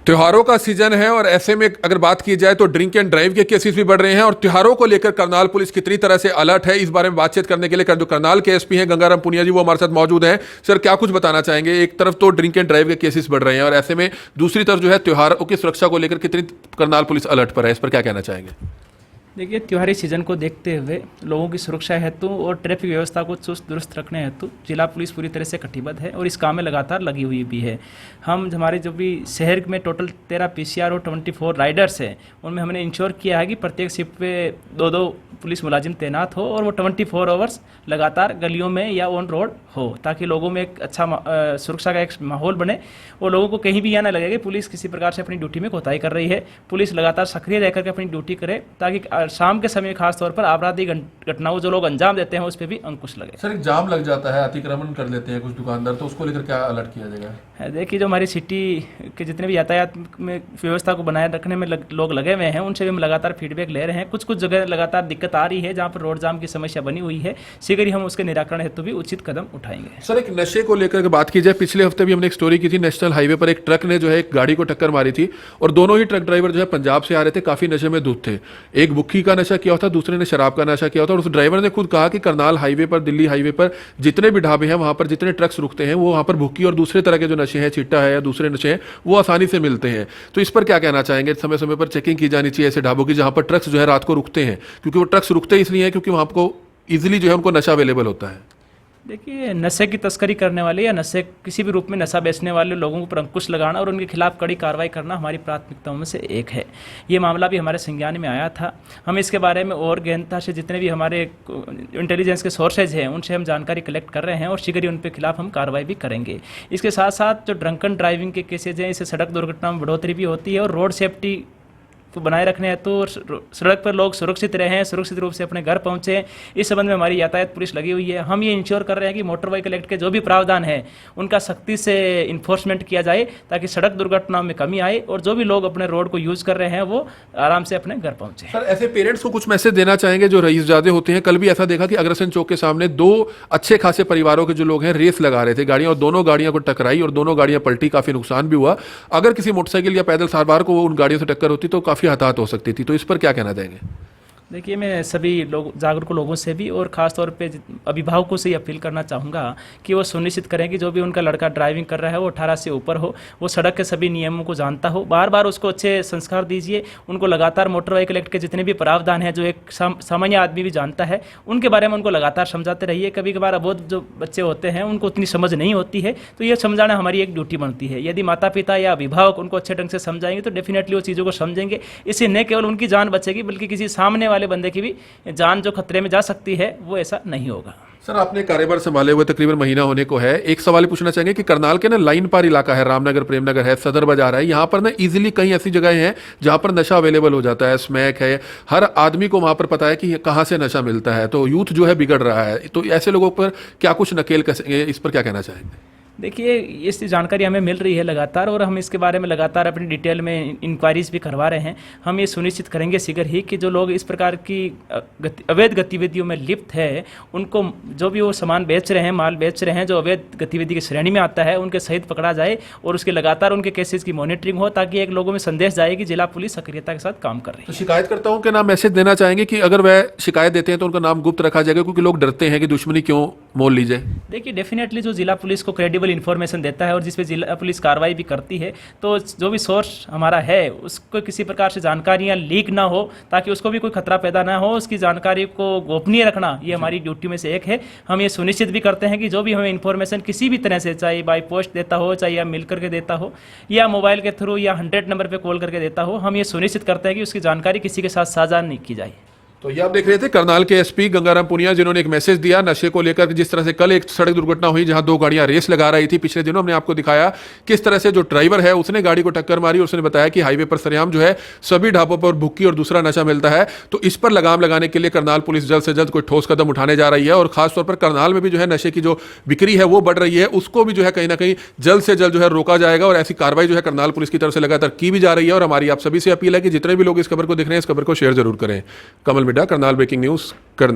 त्योहारों का सीजन है और ऐसे में अगर बात की जाए तो ड्रिंक एंड ड्राइव के केसेस भी बढ़ रहे हैं और त्योहारों को लेकर करनाल पुलिस कितनी तरह से अलर्ट है, इस बारे में बातचीत करने के लिए जो करनाल के एसपी हैं गंगाराम पुनिया जी, वो हमारे साथ मौजूद हैं। सर, क्या कुछ बताना चाहेंगे? एक तरफ तो ड्रिंक एंड ड्राइव के केसेस बढ़ रहे हैं और ऐसे में दूसरी तरफ जो है त्योहारों की सुरक्षा को लेकर कितनी करनाल पुलिस अलर्ट पर है, इस पर क्या कहना चाहेंगे? देखिए, त्योहारी सीजन को देखते हुए लोगों की सुरक्षा हेतु और ट्रैफिक व्यवस्था को चुस्त दुरुस्त रखने हेतु जिला पुलिस पूरी तरह से कटिबद्ध है और इस काम में लगातार लगी हुई भी है। हम हमारे जो भी शहर में टोटल 13 पीसीआर और 24 राइडर्स हैं, उनमें हमने इंश्योर किया है कि प्रत्येक शिफ्ट पे 2-2 पुलिस मुलाजिम तैनात हो और वो 24 आवर्स लगातार गलियों में या ऑन रोड हो, ताकि लोगों में एक अच्छा सुरक्षा का एक माहौल बने और लोगों को कहीं भी यह ना लगे कि पुलिस किसी प्रकार से अपनी ड्यूटी में कोताही कर रही है। पुलिस लगातार सक्रिय रहकर के अपनी ड्यूटी करे ताकि शाम के समय खास तौर पर आपराधिक घटनाओं जो लोग अंजाम देते हैं उस पर भी अंकुश लगे। सर, एक जाम लग जाता है, अतिक्रमण कर लेते हैं कुछ दुकानदार, तो उसको लेकर क्या अलर्ट किया जाएगा? देखिए, जो हमारी सिटी के जितने भी यातायात में व्यवस्था को बनाए रखने में लोग लगे हुए हैं, उनसे भी हम लगातार फीडबैक ले रहे हैं। कुछ कुछ जगह लगातार दिक्कत आ रही है जहाँ पर रोड जाम की समस्या बनी हुई है, शीघ्र ही हम उसके निराकरण हेतु भी उचित कदम उठाएंगे। सर, एक नशे को लेकर बात की जाए, पिछले हफ्ते भी हमने एक स्टोरी की थी, नेशनल हाईवे पर एक ट्रक ने जो है एक गाड़ी को टक्कर मारी थी और दोनों ही ट्रक ड्राइवर जो है पंजाब से आ रहे थे, काफी नशे में धुत थे। एक बुक्की का नशा किया था, दूसरे ने शराब का नशा किया था और उस ड्राइवर ने खुद कहा कि करनाल हाईवे पर, दिल्ली हाईवे पर जितने भी ढाबे हैं, वहां पर जितने ट्रक्स रुकते हैं, वो वहां पर भुक्की और दूसरे तरह के जो नशे हैं, चिट्टा है या दूसरे नशे हैं, वो आसानी से मिलते हैं। तो इस पर क्या कहना चाहेंगे? समय समय पर चेकिंग की जानी चाहिए ऐसे ढाबों की जहां पर ट्रक्स जो है रात को रुकते हैं, क्योंकि वो ट्रक्स रुकते इसलिए हैं क्योंकि वहां को इजिली जो है उनको नशा अवेलेबल होता है। देखिए, नशे की तस्करी करने वाले या नशे किसी भी रूप में नशा बेचने वाले लोगों पर अंकुश लगाना और उनके खिलाफ कड़ी कार्रवाई करना हमारी प्राथमिकताओं में से एक है। ये मामला भी हमारे संज्ञान में आया था। हम इसके बारे में और गहनता से जितने भी हमारे इंटेलिजेंस के सोर्सेज हैं उनसे हम जानकारी कलेक्ट कर रहे हैं और शीघ्र ही उन के खिलाफ हम कार्रवाई भी करेंगे। इसके साथ साथ जो ड्रंकन ड्राइविंग के केसेज हैं, इससे सड़क दुर्घटना में बढ़ोतरी भी होती है और रोड सेफ्टी को बनाए रखने हैं तो सड़क पर लोग सुरक्षित रहें, सुरक्षित रूप से अपने घर पहुंचें, इस संबंध में हमारी यातायात पुलिस लगी हुई है। हम ये इंश्योर कर रहे हैं कि मोटर व्हीकल एक्ट के जो भी प्रावधान है उनका सख्ती से इन्फोर्समेंट किया जाए ताकि सड़क दुर्घटनाओं में कमी आए और जो भी लोग अपने रोड को यूज़ कर रहे हैं वो आराम से अपने घर पहुंचे। सर, ऐसे पेरेंट्स को कुछ मैसेज देना चाहेंगे जो रईसजादे होते हैं? कल भी ऐसा देखा कि अग्रसेन चौक के सामने 2 अच्छे खासे परिवारों के जो लोग हैं रेस लगा रहे थे गाड़ियां और दोनों गाड़ियां को टकराई और दोनों गाड़ियां पलटी, काफी नुकसान भी हुआ। अगर किसी मोटरसाइकिल या पैदल सवार को उन गाड़ियों से टक्कर होती तो काफी हताहत हो सकती थी, तो इस पर क्या कहना चाहेंगे? देखिए, मैं सभी लोग जागरूक लोगों से भी और ख़ास तौर पे अभिभावकों से ही अपील करना चाहूँगा कि वो सुनिश्चित करें कि जो भी उनका लड़का ड्राइविंग कर रहा है वो 18 से ऊपर हो, वो सड़क के सभी नियमों को जानता हो, बार बार उसको अच्छे संस्कार दीजिए, उनको लगातार मोटर व्हीकल एक्ट के जितने भी प्रावधान हैं जो एक सामान्य आदमी भी जानता है उनके बारे में उनको लगातार समझाते रहिए। कभी कभार अबोध जो बच्चे होते हैं उनको उतनी समझ नहीं होती है, तो ये समझाना हमारी एक ड्यूटी बनती है। यदि माता पिता या अभिभावक उनको अच्छे ढंग से समझाएंगे तो डेफिनेटली वो चीज़ों को समझेंगे। इससे न केवल उनकी जान बचेगी बल्कि किसी सामने वाले बंदे की भी जान जो खतरे में जा सकती है वो ऐसा नहीं होगा। सर, आपने कार्यभार संभाले हुए तकरीबन महीना होने को है, एक सवाल पूछना चाहेंगे कि करनाल के ना लाइन पार इलाका है, रामनगर, प्रेमनगर है, सदर बाजार है, यहाँ पर ना इजीली कई ऐसी जगह हैं जहाँ पर नशा अवेलेबल हो जाता है, स्मैक है, हर आदमी को वहाँ पर पता है कि कहाँ से नशा मिलता है, तो यूथ जो है बिगड़ रहा है, तो ऐसे लोगों पर क्या कुछ नकेल कसेंगे, इस पर क्या कहना चाहेंगे? देखिए, इस जानकारी हमें मिल रही है लगातार और हम इसके बारे में लगातार अपनी डिटेल में इंक्वायरीज भी करवा रहे हैं। हम ये सुनिश्चित करेंगे शीघ्र ही कि जो लोग इस प्रकार की अवैध गतिविधियों में लिप्त है उनको जो भी वो सामान बेच रहे हैं, माल बेच रहे हैं जो अवैध गतिविधि की श्रेणी में आता है, उनके सहित पकड़ा जाए और उसके लगातार उनके केसेस की मॉनिटरिंग हो ताकि एक लोगों में संदेश जाए कि जिला पुलिस सक्रियता के साथ काम कर रही है। तो शिकायतकर्ताओं के नाम मैसेज देना चाहेंगे कि अगर वह शिकायत देते हैं तो उनका नाम गुप्त रखा जाएगा क्योंकि लोग डरते हैं कि दुश्मनी क्यों मोल ली जाए? देखिए, डेफिनेटली जो जिला पुलिस को क्रेडिबल इन्फॉर्मेशन देता है और जिस पे जिला पुलिस कार्रवाई भी करती है, तो जो भी सोर्स हमारा है उसको किसी प्रकार से जानकारियां लीक ना हो ताकि उसको भी कोई खतरा पैदा ना हो, उसकी जानकारी को गोपनीय रखना ये हमारी ड्यूटी में से एक है। हम ये सुनिश्चित भी करते हैं कि जो भी हमें इन्फॉर्मेशन किसी भी तरह से, चाहे बाई पोस्ट देता हो, चाहे या मिल करके देता हो या मोबाइल के थ्रू या 100 नंबर पर कॉल करके देता हो, हम ये सुनिश्चित करते हैं कि उसकी जानकारी किसी के साथ साझा नहीं की जाए। तो ये आप देख रहे थे करनाल के एसपी गंगाराम पुनिया, जिन्होंने एक मैसेज दिया नशे को लेकर। जिस तरह से कल एक सड़क दुर्घटना हुई जहां 2 गाड़ियां रेस लगा रही थी, पिछले दिनों हमने आपको दिखाया किस तरह से जो ड्राइवर है उसने गाड़ी को टक्कर मारी और उसने बताया कि हाईवे पर सरेआम जो है सभी ढाबों पर भुक्की और दूसरा नशा मिलता है। तो इस पर लगाम लगाने के लिए करनाल पुलिस जल्द से जल्द कोई ठोस कदम उठाने जा रही है और खासतौर पर करनाल में भी जो है नशे की जो बिक्री है वो बढ़ रही है, उसको भी जो है कहीं ना कहीं जल्द से जल्द जो है रोका जाएगा और ऐसी कार्रवाई जो है करनाल पुलिस की तरफ से लगातार की भी जा रही है। और हमारी आप सभी से अपील है कि जितने भी लोग इस खबर को देख रहे हैं इस खबर को शेयर जरूर करें। कमल मिड्डा, करनाल ब्रेकिंग न्यूज, करनाल।